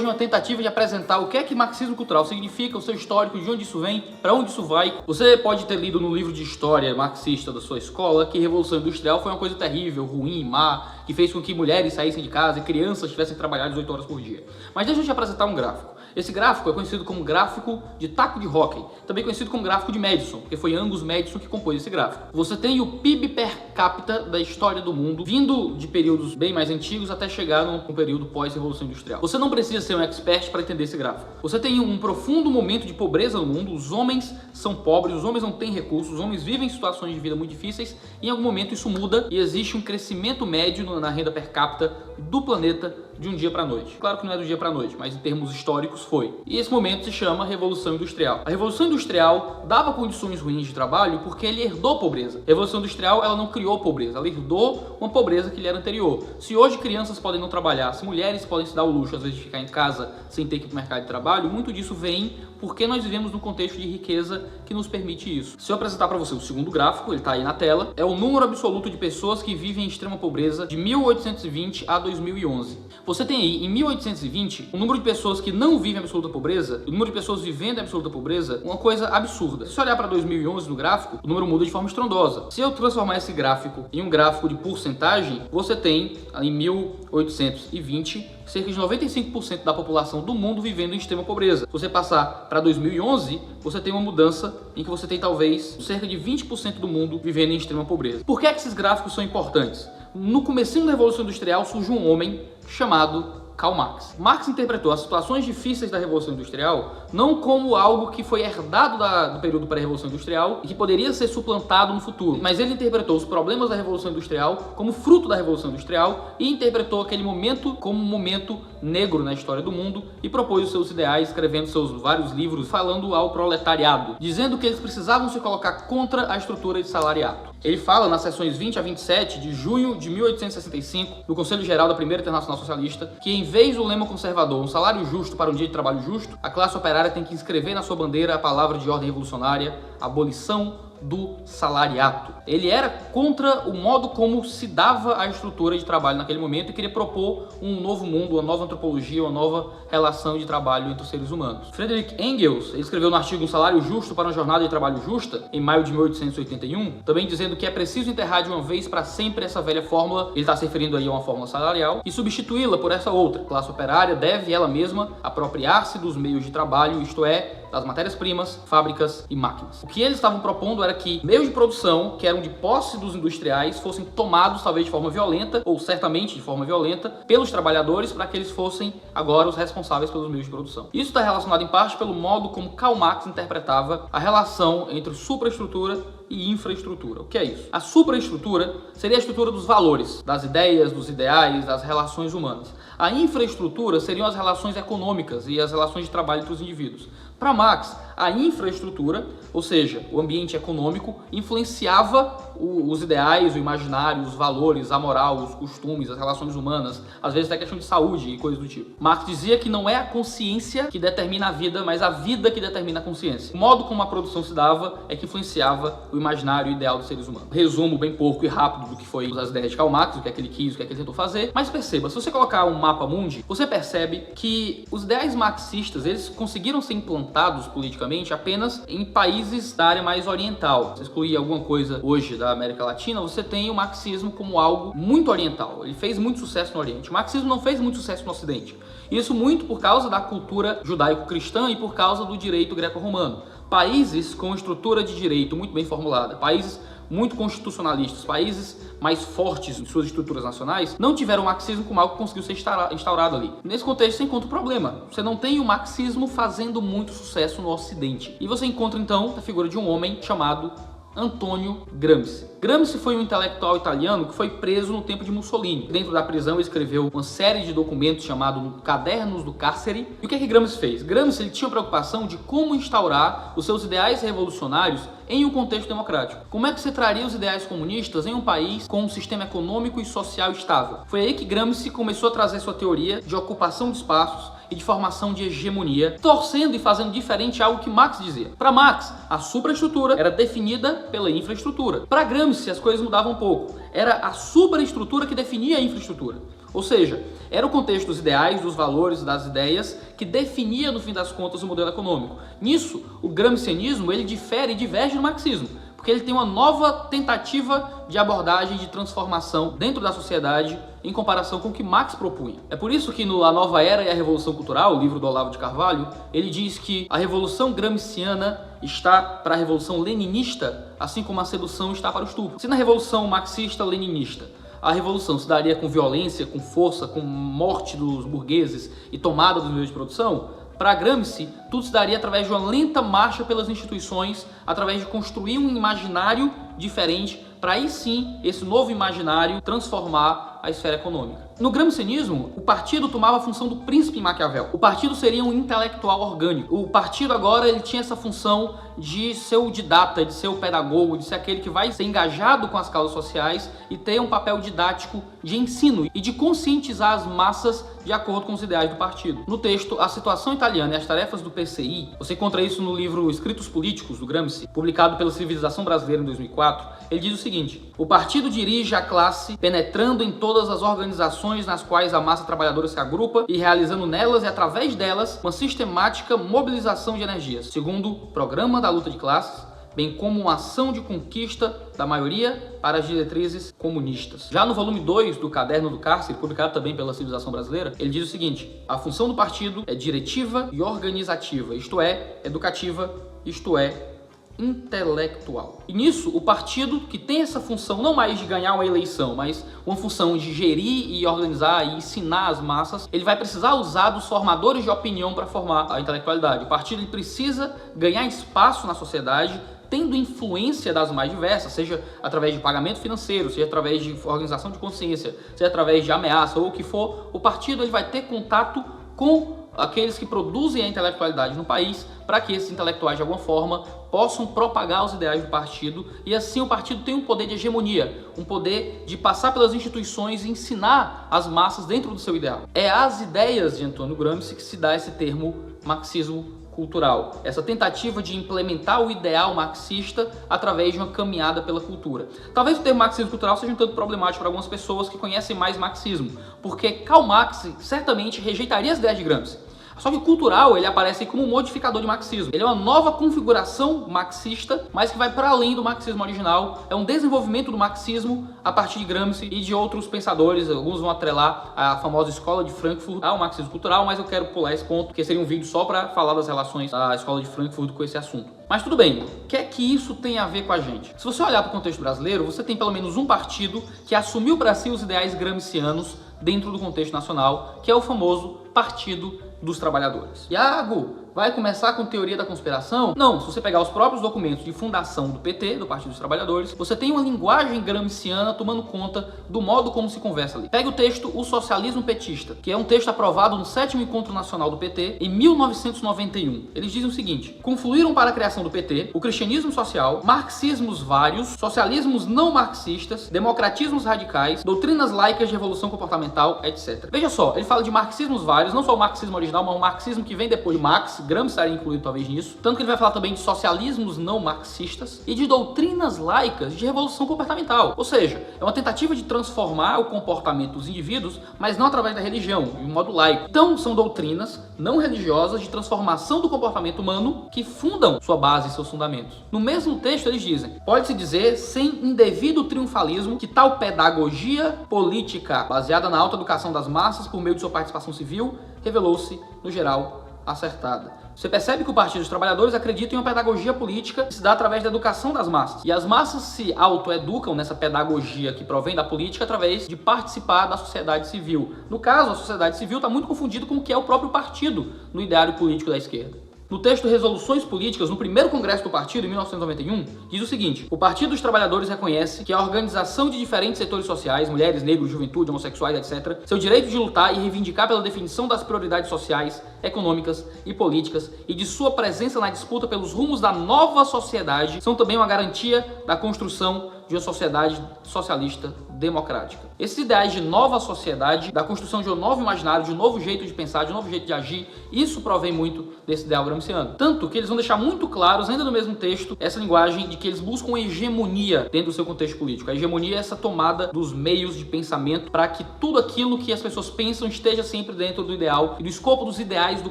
hoje uma tentativa de apresentar o que é que marxismo cultural significa, o seu histórico, de onde isso vem, para onde isso vai. Você pode ter lido no livro de história marxista da sua escola que a Revolução Industrial foi uma coisa terrível, ruim, má, que fez com que mulheres saíssem de casa e crianças tivessem que trabalhar 18 horas por dia. Mas deixa eu te apresentar um gráfico. Esse gráfico é conhecido como gráfico de taco de hóquei, também conhecido como gráfico de Madison, porque foi Angus Madison que compôs esse gráfico. Você tem o PIB per capita da história do mundo, vindo de períodos bem mais antigos até chegar num período pós-revolução industrial. Você não precisa ser um expert para entender esse gráfico. Você tem um profundo momento de pobreza no mundo, os homens são pobres, os homens não têm recursos, os homens vivem situações de vida muito difíceis, e em algum momento isso muda e existe um crescimento médio na renda per capita do planeta de um dia para a noite. Claro que não é do dia para a noite, mas em termos históricos foi. E esse momento se chama Revolução Industrial. A Revolução Industrial dava condições ruins de trabalho porque ele herdou pobreza. A Revolução Industrial, ela não criou pobreza, ela herdou uma pobreza que lhe era anterior. Se hoje crianças podem não trabalhar, se mulheres podem se dar o luxo às vezes de ficar em casa sem ter que ir para o mercado de trabalho, muito disso vem porque nós vivemos num contexto de riqueza que nos permite isso. Se eu apresentar para você o segundo gráfico, ele está aí na tela, é o número absoluto de pessoas que vivem em extrema pobreza de 1820 a 2011. Você tem aí, em 1820, o número de pessoas que não vivem em absoluta pobreza, o número de pessoas vivendo em absoluta pobreza, uma coisa absurda. Se você olhar para 2011 no gráfico, o número muda de forma estrondosa. Se eu transformar esse gráfico em um gráfico de porcentagem, você tem, em 1820, cerca de 95% da população do mundo vivendo em extrema pobreza. Se você passar para 2011, você tem uma mudança em que você tem talvez cerca de 20% do mundo vivendo em extrema pobreza. Por que é que esses gráficos são importantes? No comecinho da Revolução Industrial surge um homem chamado Karl Marx. Marx interpretou as situações difíceis da Revolução Industrial não como algo que foi herdado do período pré-Revolução Industrial e que poderia ser suplantado no futuro, mas ele interpretou os problemas da Revolução Industrial como fruto da Revolução Industrial e interpretou aquele momento como um momento negro na história do mundo e propôs os seus ideais, escrevendo seus vários livros falando ao proletariado, dizendo que eles precisavam se colocar contra a estrutura de salariato. Ele fala nas sessões 20 a 27 de junho de 1865, no Conselho Geral da Primeira Internacional Socialista, que em vez do lema conservador, um salário justo para um dia de trabalho justo, a classe operária tem que inscrever na sua bandeira a palavra de ordem revolucionária, abolição do salariato. Ele era contra o modo como se dava a estrutura de trabalho naquele momento e queria propor um novo mundo, uma nova antropologia, uma nova relação de trabalho entre os seres humanos. Friedrich Engels, ele escreveu no artigo Um Salário Justo para uma Jornada de Trabalho Justa, em maio de 1881, também dizendo que é preciso enterrar de uma vez para sempre essa velha fórmula, ele está se referindo aí a uma fórmula salarial, e substituí-la por essa outra. A classe operária deve ela mesma apropriar-se dos meios de trabalho, isto é, das matérias-primas, fábricas e máquinas. O que eles estavam propondo era que meios de produção, que eram de posse dos industriais, fossem tomados talvez de forma violenta, ou certamente de forma violenta, pelos trabalhadores para que eles fossem agora os responsáveis pelos meios de produção. Isso está relacionado em parte pelo modo como Karl Marx interpretava a relação entre supraestrutura e infraestrutura. O que é isso? A supraestrutura seria a estrutura dos valores, das ideias, dos ideais, das relações humanas. A infraestrutura seriam as relações econômicas e as relações de trabalho entre os indivíduos. Para Marx, a infraestrutura, ou seja, o ambiente econômico, influenciava os ideais, o imaginário, os valores, a moral, os costumes, as relações humanas, às vezes até questão de saúde e coisas do tipo. Marx dizia que não é a consciência que determina a vida, mas a vida que determina a consciência. O modo como a produção se dava é que influenciava o imaginário e o ideal dos seres humanos. Resumo bem pouco e rápido do que foi as ideias de Karl Marx, o que é que ele quis, o que é que ele tentou fazer, mas perceba, se você colocar um mapa mundi, você percebe que os ideais marxistas, eles conseguiram ser implantados politicamente apenas em países da área mais oriental. Se excluir alguma coisa hoje da América Latina, você tem o marxismo como algo muito oriental. Ele fez muito sucesso no Oriente. O marxismo não fez muito sucesso no Ocidente. Isso muito por causa da cultura judaico-cristã e por causa do direito greco-romano. Países com estrutura de direito muito bem formulada, países muito constitucionalistas, países mais fortes em suas estruturas nacionais, não tiveram o marxismo como algo que conseguiu ser instaurado ali. Nesse contexto, você encontra um problema. Você não tem o marxismo fazendo muito sucesso no Ocidente. E você encontra, então, a figura de um homem chamado Antônio Gramsci. Gramsci foi um intelectual italiano que foi preso no tempo de Mussolini. Dentro da prisão ele escreveu uma série de documentos chamados Cadernos do Cárcere. E o que é que Gramsci fez? Gramsci ele tinha a preocupação de como instaurar os seus ideais revolucionários em um contexto democrático. Como é que você traria os ideais comunistas em um país com um sistema econômico e social estável? Foi aí que Gramsci começou a trazer sua teoria de ocupação de espaços e de formação de hegemonia, torcendo e fazendo diferente algo que Marx dizia. Para Marx, a supraestrutura era definida pela infraestrutura. Para Gramsci, as coisas mudavam um pouco. Era a supraestrutura que definia a infraestrutura. Ou seja, era o contexto dos ideais, dos valores, das ideias que definia, no fim das contas, o modelo econômico. Nisso, o gramscianismo ele difere e diverge do marxismo, porque ele tem uma nova tentativa de abordagem de transformação dentro da sociedade em comparação com o que Marx propunha. É por isso que no A Nova Era e a Revolução Cultural, o livro do Olavo de Carvalho, ele diz que a revolução gramsciana está para a revolução leninista, assim como a sedução está para o estupro. Se na revolução marxista-leninista a revolução se daria com violência, com força, com morte dos burgueses e tomada dos meios de produção, para Gramsci, tudo se daria através de uma lenta marcha pelas instituições, através de construir um imaginário diferente, para aí sim, esse novo imaginário transformar a esfera econômica. No gramscianismo, o partido tomava a função do príncipe Maquiavel. O partido seria um intelectual orgânico. O partido agora ele tinha essa função de ser o didata, de ser o pedagogo, de ser aquele que vai ser engajado com as causas sociais e ter um papel didático de ensino e de conscientizar as massas de acordo com os ideais do partido. No texto A Situação Italiana e as Tarefas do PCI, você encontra isso no livro Escritos Políticos, do Gramsci, publicado pela Civilização Brasileira em 2004, ele diz o seguinte: o partido dirige a classe penetrando em todas as organizações nas quais a massa trabalhadora se agrupa e realizando nelas e através delas uma sistemática mobilização de energias, segundo o programa da luta de classes, bem como uma ação de conquista da maioria para as diretrizes comunistas. Já no volume 2 do Caderno do Cárcere, publicado também pela Civilização Brasileira, ele diz o seguinte: a função do partido é diretiva e organizativa, isto é, educativa, isto é, intelectual. E nisso, o partido que tem essa função não mais de ganhar uma eleição, mas uma função de gerir e organizar e ensinar as massas, ele vai precisar usar dos formadores de opinião para formar a intelectualidade. O partido ele precisa ganhar espaço na sociedade, tendo influência das mais diversas, seja através de pagamento financeiro, seja através de organização de consciência, seja através de ameaça ou o que for. O partido ele vai ter contato com aqueles que produzem a intelectualidade no país, para que esses intelectuais de alguma forma possam propagar os ideais do partido, e assim o partido tem um poder de hegemonia, um poder de passar pelas instituições e ensinar as massas dentro do seu ideal. É às ideias de Antônio Gramsci que se dá esse termo marxismo cultural, essa tentativa de implementar o ideal marxista através de uma caminhada pela cultura. Talvez o termo marxismo cultural seja um tanto problemático para algumas pessoas que conhecem mais marxismo, porque Karl Marx certamente rejeitaria as ideias de Gramsci. Só que o cultural ele aparece como um modificador de marxismo. Ele é uma nova configuração marxista, mas que vai para além do marxismo original. É um desenvolvimento do marxismo a partir de Gramsci e de outros pensadores. Alguns vão atrelar a famosa escola de Frankfurt ao marxismo cultural, mas eu quero pular esse ponto, porque seria um vídeo só para falar das relações da escola de Frankfurt com esse assunto. Mas tudo bem, o que é que isso tem a ver com a gente? Se você olhar para o contexto brasileiro, você tem pelo menos um partido que assumiu para si os ideais gramscianos dentro do contexto nacional, que é o famoso Partido dos Trabalhadores. Iago, vai começar com teoria da conspiração? Não, se você pegar os próprios documentos de fundação do PT, do Partido dos Trabalhadores, você tem uma linguagem gramsciana tomando conta do modo como se conversa ali. Pega o texto O Socialismo Petista, que é um texto aprovado no 7º Encontro Nacional do PT em 1991. Eles dizem o seguinte: confluíram para a criação do PT o cristianismo social, marxismos vários, socialismos não marxistas, democratismos radicais, doutrinas laicas de revolução comportamental, etc. Veja só, ele fala de marxismos vários, não só o marxismo original, mas o marxismo que vem depois de Marx. Gramsci estaria incluído talvez nisso, tanto que ele vai falar também de socialismos não marxistas e de doutrinas laicas de revolução comportamental, ou seja, é uma tentativa de transformar o comportamento dos indivíduos, mas não através da religião, de um modo laico. Então são doutrinas não religiosas de transformação do comportamento humano que fundam sua base e seus fundamentos. No mesmo texto eles dizem: pode-se dizer sem indevido triunfalismo que tal pedagogia política baseada na autoeducação das massas por meio de sua participação civil revelou-se, no geral, acertada. Você percebe que o Partido dos Trabalhadores acredita em uma pedagogia política que se dá através da educação das massas. E as massas se autoeducam nessa pedagogia que provém da política através de participar da sociedade civil. No caso, a sociedade civil está muito confundida com o que é o próprio partido no ideário político da esquerda. No texto Resoluções Políticas, no primeiro congresso do partido, em 1991, diz o seguinte: o Partido dos Trabalhadores reconhece que a organização de diferentes setores sociais, mulheres, negros, juventude, homossexuais, etc., seu direito de lutar e reivindicar pela definição das prioridades sociais, econômicas e políticas e de sua presença na disputa pelos rumos da nova sociedade são também uma garantia da construção de uma sociedade socialista democrática. Esses ideais de nova sociedade, da construção de um novo imaginário, de um novo jeito de pensar, de um novo jeito de agir, isso provém muito desse ideal gramsciano. Tanto que eles vão deixar muito claros, ainda no mesmo texto, essa linguagem de que eles buscam hegemonia dentro do seu contexto político. A hegemonia é essa tomada dos meios de pensamento para que tudo aquilo que as pessoas pensam esteja sempre dentro do ideal e do escopo dos ideais do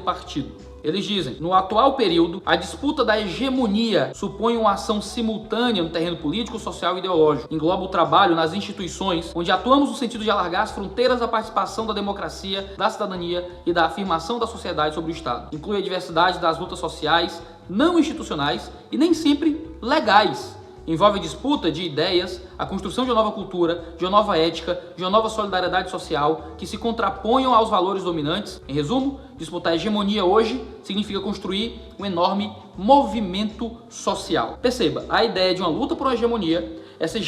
partido. Eles dizem, no atual período, a disputa da hegemonia supõe uma ação simultânea no terreno político, social e ideológico. Engloba o trabalho nas instituições, onde atuamos no sentido de alargar as fronteiras da participação da democracia, da cidadania e da afirmação da sociedade sobre o Estado. Inclui a diversidade das lutas sociais, não institucionais e nem sempre legais. Envolve a disputa de ideias, a construção de uma nova cultura, de uma nova ética, de uma nova solidariedade social que se contraponham aos valores dominantes. Em resumo, disputar a hegemonia hoje significa construir um enorme movimento social. Perceba, a ideia de uma luta por uma hegemonia, essa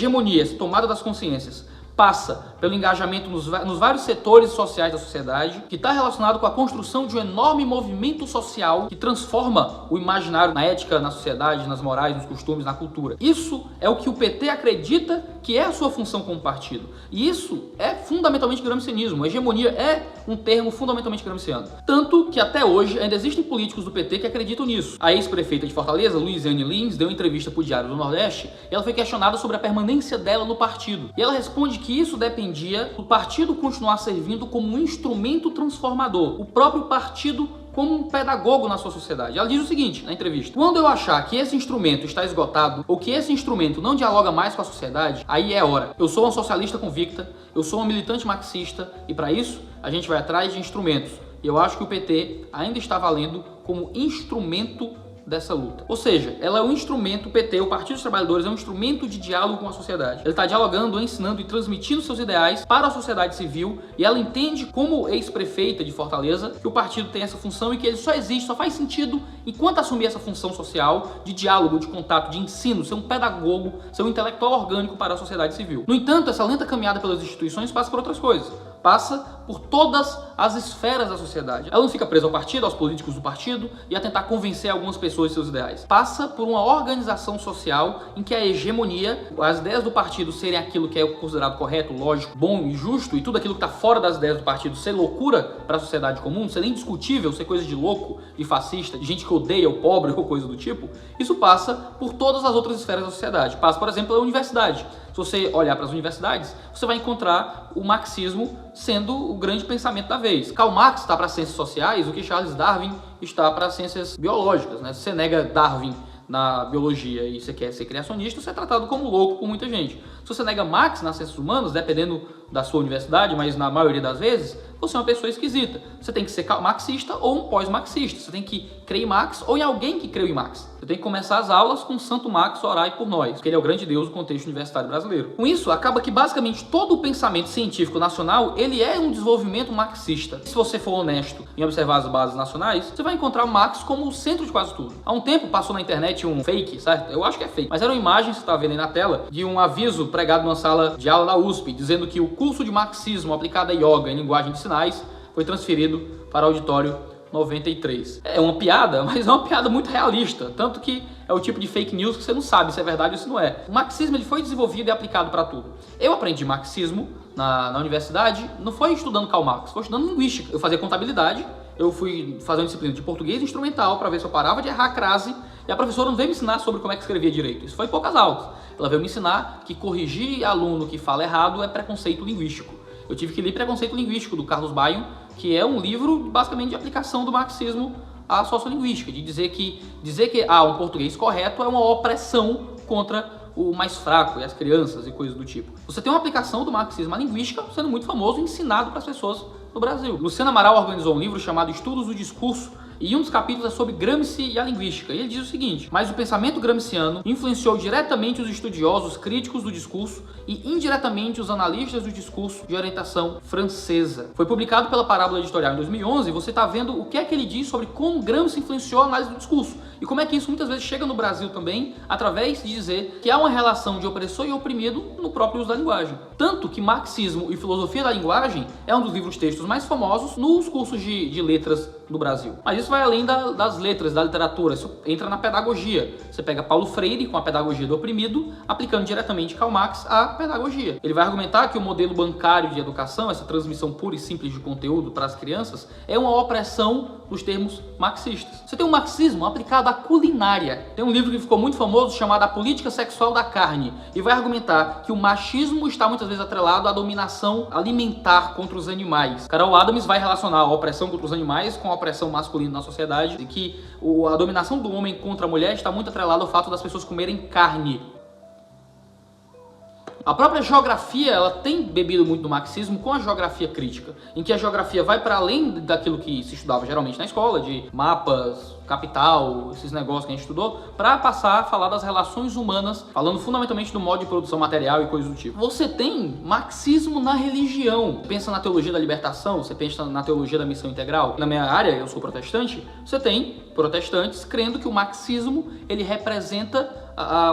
tomada das consciências, passa pelo engajamento nos vários setores sociais da sociedade, que está relacionado com a construção de um enorme movimento social que transforma o imaginário na ética, na sociedade, nas morais, nos costumes, na cultura. Isso é o que o PT acredita que é a sua função como partido. E isso é fundamentalmente gramscianismo. A hegemonia é um termo fundamentalmente gramsciano. Tanto que até hoje ainda existem políticos do PT que acreditam nisso. A ex-prefeita de Fortaleza, Luiziane Lins, deu uma entrevista para o Diário do Nordeste e ela foi questionada sobre a permanência dela no partido. E ela responde que isso dependia do partido continuar servindo como um instrumento transformador. O próprio partido como um pedagogo na sua sociedade. Ela diz o seguinte na entrevista: quando eu achar que esse instrumento está esgotado ou que esse instrumento não dialoga mais com a sociedade, aí é a hora. Eu sou uma socialista convicta, eu sou uma militante marxista e para isso a gente vai atrás de instrumentos. E eu acho que o PT ainda está valendo como instrumento dessa luta. Ou seja, ela é um instrumento, o PT, o Partido dos Trabalhadores, é um instrumento de diálogo com a sociedade. Ele está dialogando, ensinando e transmitindo seus ideais para a sociedade civil e ela entende, como ex-prefeita de Fortaleza, que o partido tem essa função e que ele só existe, só faz sentido enquanto assumir essa função social de diálogo, de contato, de ensino, ser um pedagogo, ser um intelectual orgânico para a sociedade civil. No entanto, essa lenta caminhada pelas instituições passa por outras coisas. Passa por todas as esferas da sociedade. Ela não fica presa ao partido, aos políticos do partido e a tentar convencer algumas pessoas de seus ideais. Passa por uma organização social em que a hegemonia, as ideias do partido serem aquilo que é considerado correto, lógico, bom e justo, e tudo aquilo que está fora das ideias do partido ser loucura para a sociedade comum, ser indiscutível, ser coisa de louco, de fascista, de gente que odeia o pobre ou coisa do tipo, isso passa por todas as outras esferas da sociedade. Passa, por exemplo, pela universidade. Se você olhar para as universidades, você vai encontrar o marxismo sendo o grande pensamento da vez. Karl Marx está para as ciências sociais, o que Charles Darwin está para as ciências biológicas, né? Se você nega Darwin na biologia e você quer ser criacionista, você é tratado como louco por muita gente. Se você nega Marx nas ciências humanas, dependendo da sua universidade, mas na maioria das vezes, você é uma pessoa esquisita. Você tem que ser marxista ou um pós-marxista. Você tem que crer em Marx ou em alguém que creu em Marx. Você tem que começar as aulas com Santo Marx, orai por nós, porque ele é o grande Deus do contexto universitário brasileiro. Com isso, acaba que basicamente todo o pensamento científico nacional, ele é um desenvolvimento marxista. Se você for honesto em observar as bases nacionais, você vai encontrar o Marx como o centro de quase tudo. Há um tempo passou na internet um fake, certo? Eu acho que é fake, mas era uma imagem, você está vendo aí na tela, de um aviso pregado numa sala de aula da USP, dizendo que o curso de marxismo aplicado a yoga em linguagem de sinais foi transferido para o auditório 93. É uma piada, mas é uma piada muito realista, tanto que é o tipo de fake news que você não sabe se é verdade ou se não é. O marxismo ele foi desenvolvido e aplicado para tudo. Eu aprendi marxismo na universidade, não foi estudando Karl Marx, foi estudando linguística. Eu fazia contabilidade, eu fui fazer uma disciplina de português instrumental para ver se eu parava de errar a crase, e a professora não veio me ensinar sobre como é que escrevia direito. Isso foi poucas aulas. Ela veio me ensinar que corrigir aluno que fala errado é preconceito linguístico. Eu tive que ler Preconceito Linguístico, do Carlos Baio, que é um livro basicamente de aplicação do marxismo à sociolinguística, de dizer que um português correto é uma opressão contra o mais fraco e as crianças e coisas do tipo. Você tem uma aplicação do marxismo à linguística sendo muito famoso e ensinado para as pessoas no Brasil. Luciano Amaral organizou um livro chamado Estudos do Discurso, e um dos capítulos é sobre Gramsci e a linguística. E ele diz o seguinte: mas o pensamento gramsciano influenciou diretamente os estudiosos críticos do discurso e indiretamente os analistas do discurso de orientação francesa. Foi publicado pela Parábola Editorial em 2011 e você está vendo o que é que ele diz sobre como Gramsci influenciou a análise do discurso e como é que isso muitas vezes chega no Brasil também através de dizer que há uma relação de opressor e oprimido no próprio uso da linguagem. Tanto que Marxismo e Filosofia da Linguagem é um dos livros textos mais famosos nos cursos de letras no Brasil. Mas isso vai além das letras, da literatura, isso entra na pedagogia. Você pega Paulo Freire com a pedagogia do oprimido, aplicando diretamente Karl Marx à pedagogia. Ele vai argumentar que o modelo bancário de educação, essa transmissão pura e simples de conteúdo para as crianças, é uma opressão dos termos marxistas. Você tem o marxismo aplicado à culinária. Tem um livro que ficou muito famoso chamado A Política Sexual da Carne, e vai argumentar que o machismo está muitas vezes atrelado à dominação alimentar contra os animais. Carol Adams vai relacionar a opressão contra os animais com a opressão masculina na sociedade, e que a dominação do homem contra a mulher está muito atrelada ao fato das pessoas comerem carne. A própria geografia, ela tem bebido muito do marxismo com a geografia crítica, em que a geografia vai para além daquilo que se estudava geralmente na escola, de mapas, capital, esses negócios que a gente estudou, para passar a falar das relações humanas, falando fundamentalmente do modo de produção material e coisas do tipo. Você tem marxismo na religião. Você pensa na teologia da libertação, você pensa na teologia da missão integral. Na minha área, eu sou protestante, você tem protestantes crendo que o marxismo, ele representa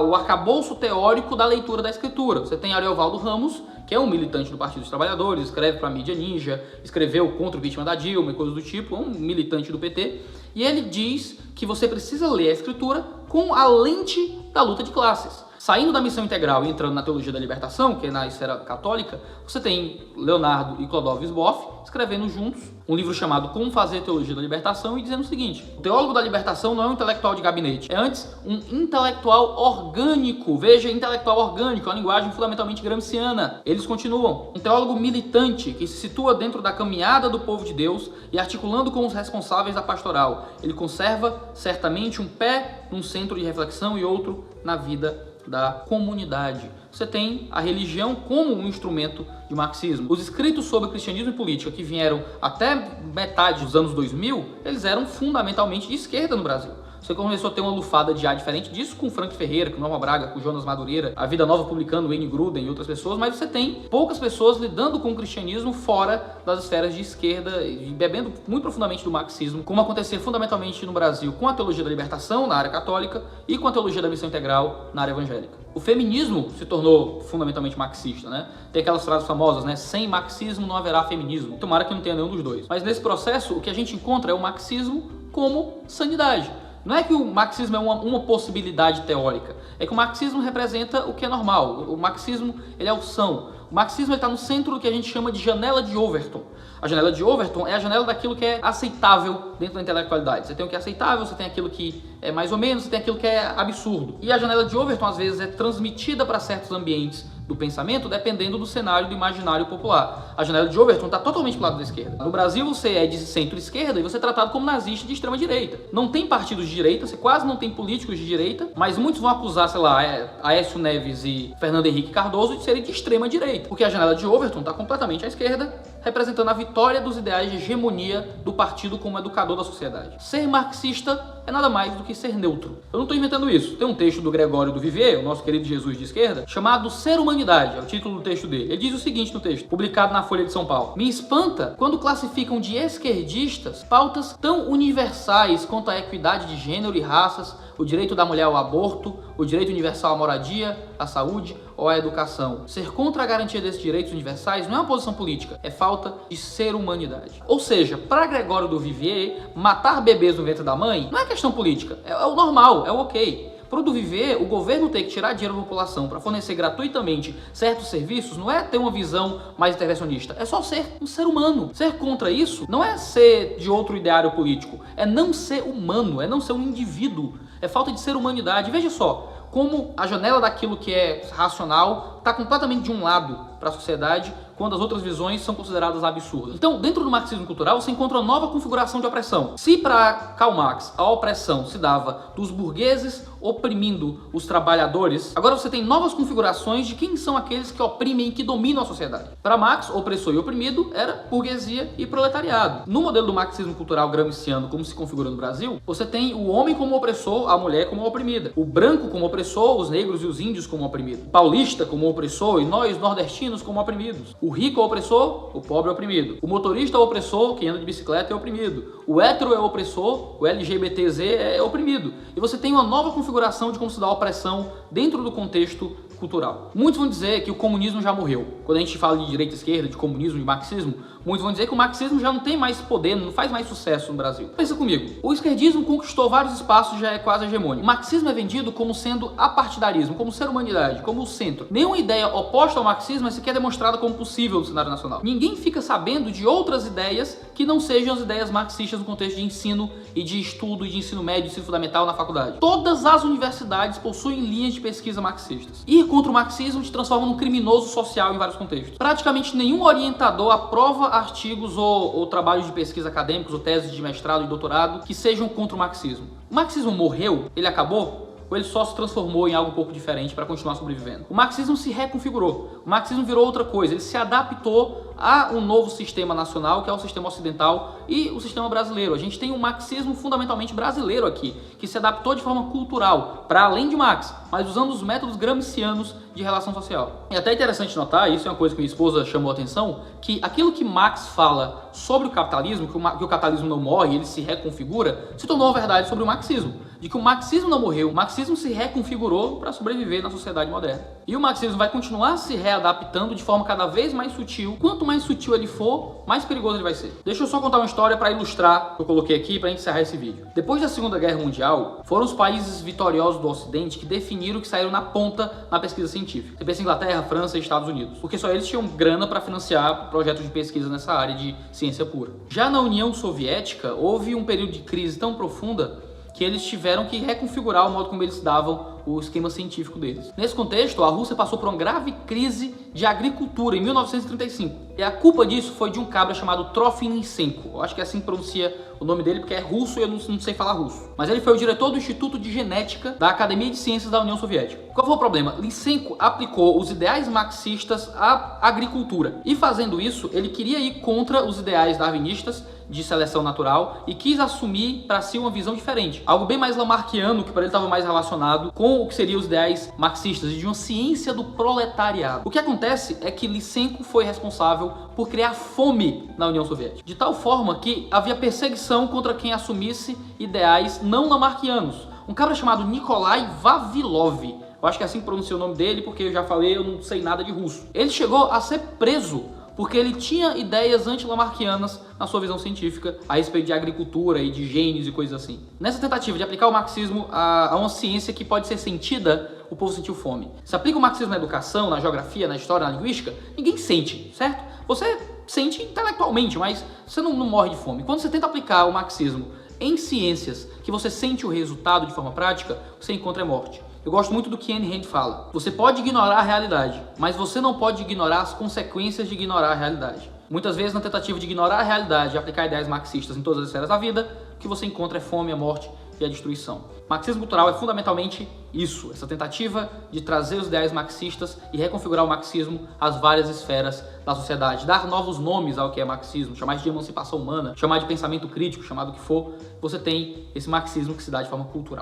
o arcabouço teórico da leitura da escritura. Você tem Ariovaldo Ramos, que é um militante do Partido dos Trabalhadores, escreve para a mídia ninja, escreveu contra o vítima da Dilma e coisas do tipo, é um militante do PT, e ele diz que você precisa ler a escritura com a lente da luta de classes. Saindo da missão integral e entrando na teologia da libertação, que é na esfera católica, você tem Leonardo e Clodovil Sboff escrevendo juntos um livro chamado Como Fazer Teologia da Libertação, e dizendo o seguinte: o teólogo da libertação não é um intelectual de gabinete, é antes um intelectual orgânico. Veja, intelectual orgânico, é uma linguagem fundamentalmente gramsciana. Eles continuam: um teólogo militante que se situa dentro da caminhada do povo de Deus e articulando com os responsáveis da pastoral. Ele conserva certamente um pé num centro de reflexão e outro na vida da comunidade. Você tem a religião como um instrumento de marxismo. Os escritos sobre cristianismo e política que vieram até metade dos anos 2000, eles eram fundamentalmente de esquerda no Brasil. Você começou a ter uma lufada de ar diferente disso com Frank Ferreira, com Norma Braga, com Jonas Madureira, a Vida Nova publicando, Wayne Gruden e outras pessoas, mas você tem poucas pessoas lidando com o cristianismo fora das esferas de esquerda e bebendo muito profundamente do marxismo, como acontecia fundamentalmente no Brasil com a teologia da libertação na área católica e com a teologia da missão integral na área evangélica. O feminismo se tornou fundamentalmente marxista, né? Tem aquelas frases famosas, né? Sem marxismo não haverá feminismo. Tomara que não tenha nenhum dos dois. Mas nesse processo, o que a gente encontra é o marxismo como sanidade. Não é que o marxismo é uma possibilidade teórica, é que o marxismo representa o que é normal. O marxismo, ele é o são. O marxismo está no centro do que a gente chama de janela de Overton. A janela de Overton é a janela daquilo que é aceitável dentro da intelectualidade. Você tem o que é aceitável, você tem aquilo que é mais ou menos, você tem aquilo que é absurdo. E a janela de Overton, às vezes, é transmitida para certos ambientes do pensamento, dependendo do cenário do imaginário popular. A janela de Overton está totalmente pro lado da esquerda. No Brasil, você é de centro-esquerda e você é tratado como nazista de extrema-direita. Não tem partidos de direita, você quase não tem políticos de direita, mas muitos vão acusar, sei lá, Aécio Neves e Fernando Henrique Cardoso de serem de extrema-direita, porque a janela de Overton está completamente à esquerda, representando a vitória dos ideais de hegemonia do partido como educador da sociedade. Ser marxista é nada mais do que ser neutro. Eu não estou inventando isso. Tem um texto do Gregório do Vivier, o nosso querido Jesus de esquerda, chamado Ser Humanidade, é o título do texto dele. Ele diz o seguinte no texto, publicado na Folha de São Paulo: me espanta quando classificam de esquerdistas pautas tão universais quanto a equidade de gênero e raças, o direito da mulher ao aborto, o direito universal à moradia, à saúde ou à educação. Ser contra a garantia desses direitos universais não é uma posição política, é falta de ser humanidade. Ou seja, para Gregório do Vivier, matar bebês no ventre da mãe não é questão política, é o normal, é o ok. Para o do Vivier, o governo ter que tirar dinheiro da população para fornecer gratuitamente certos serviços não é ter uma visão mais intervencionista, é só ser um ser humano. Ser contra isso não é ser de outro ideário político, é não ser humano, é não ser um indivíduo, é falta de ser humanidade. Veja só como a janela daquilo que é racional está completamente de um lado para a sociedade, quando as outras visões são consideradas absurdas. Então, dentro do marxismo cultural, você encontra uma nova configuração de opressão. Se para Karl Marx a opressão se dava dos burgueses oprimindo os trabalhadores, agora você tem novas configurações de quem são aqueles que oprimem e que dominam a sociedade. Para Marx, opressor e oprimido era burguesia e proletariado. No modelo do marxismo cultural gramsciano, como se configura no Brasil, você tem o homem como opressor, a mulher como oprimida, o branco como opressor, os negros e os índios como oprimidos, o paulista como opressor e nós nordestinos como oprimidos. O rico é opressor, o pobre é oprimido. O motorista é opressor, quem anda de bicicleta é oprimido. O hétero é opressor, o LGBTZ é oprimido. E você tem uma nova configuração de como se dá a opressão dentro do contexto cultural. Muitos vão dizer que o comunismo já morreu. Quando a gente fala de direita e esquerda, de comunismo, de marxismo, Muitos vão dizer que o marxismo já não tem mais poder, não faz mais sucesso no Brasil. Pensa comigo, o esquerdismo conquistou vários espaços, já é quase hegemônico. O marxismo é vendido como sendo apartidarismo, como ser humanidade, como o centro. Nenhuma ideia oposta ao marxismo é sequer demonstrada como possível no cenário nacional. Ninguém fica sabendo de outras ideias que não sejam as ideias marxistas no contexto de ensino e de estudo, e de ensino médio, ensino fundamental na faculdade. Todas as universidades possuem linhas de pesquisa marxistas. Ir contra o marxismo te transforma num criminoso social em vários contextos. Praticamente nenhum orientador aprova artigos ou trabalhos de pesquisa acadêmicos ou teses de mestrado e doutorado que sejam contra o marxismo. O marxismo morreu? Ele acabou? Ou ele só se transformou em algo um pouco diferente para continuar sobrevivendo? O marxismo se reconfigurou. O marxismo virou outra coisa. Ele se adaptou a um novo sistema nacional, que é o sistema ocidental e o sistema brasileiro. A gente tem um marxismo fundamentalmente brasileiro aqui, que se adaptou de forma cultural, para além de Marx, mas usando os métodos gramscianos de relação social. E até é interessante notar, isso é uma coisa que minha esposa chamou a atenção, que aquilo que Marx fala sobre o capitalismo, que o capitalismo não morre, ele se reconfigura, se tornou verdade sobre o marxismo. De que o marxismo não morreu, o marxismo se reconfigurou para sobreviver na sociedade moderna. E o marxismo vai continuar se readaptando de forma cada vez mais sutil. Quanto mais sutil ele for, mais perigoso ele vai ser. Deixa eu só contar uma história para ilustrar o que eu coloquei aqui para encerrar esse vídeo. Depois da Segunda Guerra Mundial, foram os países vitoriosos do Ocidente que definiram que saíram na ponta na pesquisa científica. Você pensa em Inglaterra, França e Estados Unidos. Porque só eles tinham grana para financiar projetos de pesquisa nessa área de ciência pura. Já na União Soviética, houve um período de crise tão profunda que eles tiveram que reconfigurar o modo como eles davam o esquema científico deles. Nesse contexto, a Rússia passou por uma grave crise de agricultura em 1935. E a culpa disso foi de um cabra chamado Trofim Lysenko. Eu acho que é assim que pronuncia o nome dele, porque é russo e eu não sei falar russo. Mas ele foi o diretor do Instituto de Genética da Academia de Ciências da União Soviética. Qual foi o problema? Lysenko aplicou os ideais marxistas à agricultura. E fazendo isso, ele queria ir contra os ideais darwinistas de seleção natural e quis assumir para si uma visão diferente. Algo bem mais lamarckiano, que para ele estava mais relacionado com o que seriam os ideais marxistas e de uma ciência do proletariado. O que acontece é que Lysenko foi responsável por criar fome na União Soviética, de tal forma que havia perseguição contra quem assumisse ideais não lamarckianos. Um cara chamado Nikolai Vavilov, eu acho que é assim que pronuncia o nome dele, porque eu já falei, eu não sei nada de russo. Ele chegou a ser preso porque ele tinha ideias anti-lamarckianas na sua visão científica a respeito de agricultura e de genes e coisas assim. Nessa tentativa de aplicar o marxismo a uma ciência que pode ser sentida, o povo sentiu fome. Se aplica o marxismo na educação, na geografia, na história, na linguística, ninguém sente, certo? Você sente intelectualmente, mas você não morre de fome. Quando você tenta aplicar o marxismo em ciências que você sente o resultado de forma prática, você encontra a morte. Eu gosto muito do que Ayn Rand fala. Você pode ignorar a realidade, mas você não pode ignorar as consequências de ignorar a realidade. Muitas vezes, na tentativa de ignorar a realidade e aplicar ideias marxistas em todas as esferas da vida, o que você encontra é fome, a morte e a destruição. O marxismo cultural é fundamentalmente isso, essa tentativa de trazer os ideais marxistas e reconfigurar o marxismo às várias esferas da sociedade, dar novos nomes ao que é marxismo, chamar de emancipação humana, chamar de pensamento crítico, chamar do que for. Você tem esse marxismo que se dá de forma cultural.